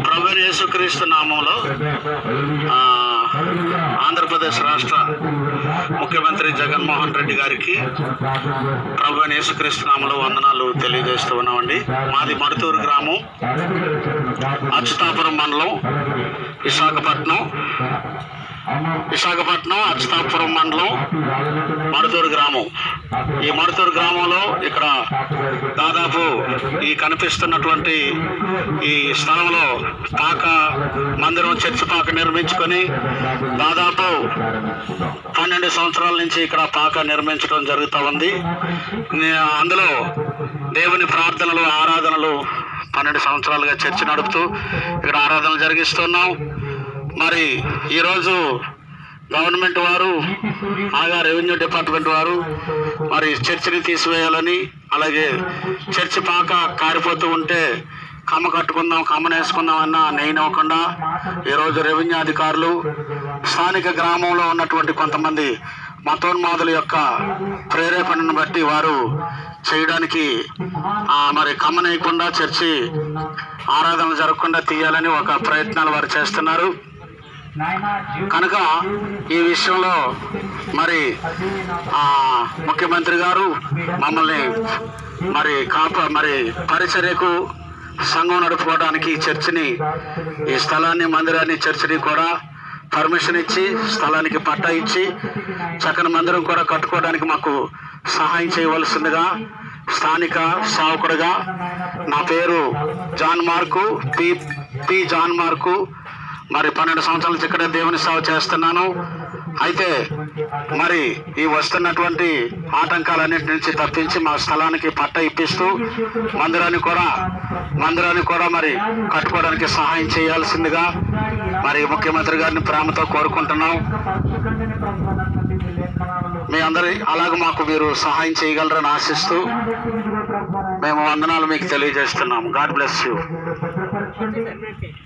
ప్రభువైన యేసుక్రీస్తు నామంలో ఆంధ్రప్రదేశ్ రాష్ట్ర ముఖ్యమంత్రి జగన్మోహన్ రెడ్డి గారికి ప్రభువైన యేసుక్రీస్తు నామంలో వందనాలు తెలియజేస్తూ ఉన్నామండి. మాది మడుతూరు గ్రామం, అచ్యుతాపురం మండలం, విశాఖపట్నం అచ్యుతాపురం మండలం, మడుతూరు గ్రామం. ఈ మడుతూరు గ్రామంలో ఇక్కడ దాదాపు ఈ కనిపిస్తున్నటువంటి ఈ స్థలంలో పాక మందిరం, చర్చి పాక నిర్మించుకొని దాదాపు 12 సంవత్సరాల నుంచి ఇక్కడ పాక నిర్మించడం జరుగుతూ ఉంది. అందులో దేవుని ప్రార్థనలు, ఆరాధనలు 12 సంవత్సరాలుగా చర్చి నడుపుతూ ఇక్కడ ఆరాధనలు జరిగిస్తున్నాం. మరి ఈరోజు గవర్నమెంట్ వారు, ఆగా రెవెన్యూ డిపార్ట్మెంట్ వారు మరి చర్చిని తీసివేయాలని, అలాగే చర్చి పాక కారిపోతూ ఉంటే కమ్మ కట్టుకుందాం, కమ్మనేసుకుందాం అన్న నేనవ్వకుండా ఈరోజు రెవెన్యూ అధికారులు స్థానిక గ్రామంలో ఉన్నటువంటి కొంతమంది మతోన్మాదుల యొక్క ప్రేరేపణను బట్టి వారు చేయడానికి మరి కమ్మనేయకుండా చర్చి ఆరాధన జరగకుండా తీయాలని ఒక ప్రయత్నాలు వారు చేస్తున్నారు. కనుక ఈ విషయంలో మరి ముఖ్యమంత్రి గారు మమ్మల్ని మరి పరిచర్యకు సంఘం నడుపుకోవడానికి చర్చిని, ఈ స్థలాన్ని, మందిరాన్ని, చర్చిని కూడా పర్మిషన్ ఇచ్చి, స్థలానికి పట్టా ఇచ్చి చక్కని మందిరం కూడా కట్టుకోవడానికి మాకు సహాయం చేయవలసిందిగా స్థానిక సేవకుడుగా, నా పేరు John Mark, P John Mark, మరి 12 సంవత్సరాల నుంచి ఇక్కడే దేవుని సేవ చేస్తున్నాను. అయితే మరి ఈ వస్తున్నటువంటి ఆటంకాలన్నింటి నుంచి తప్పించి మా స్థలానికి పట్ట ఇప్పిస్తూ మందిరాన్ని కూడా మరి కట్టుకోవడానికి సహాయం చేయాల్సిందిగా మరి ముఖ్యమంత్రి గారిని ప్రేమతో కోరుకుంటున్నాం. మీ అందరి అలాగే మాకు మీరు సహాయం చేయగలరని ఆశిస్తూ మేము వందనాలు మీకు తెలియజేస్తున్నాము. God bless you.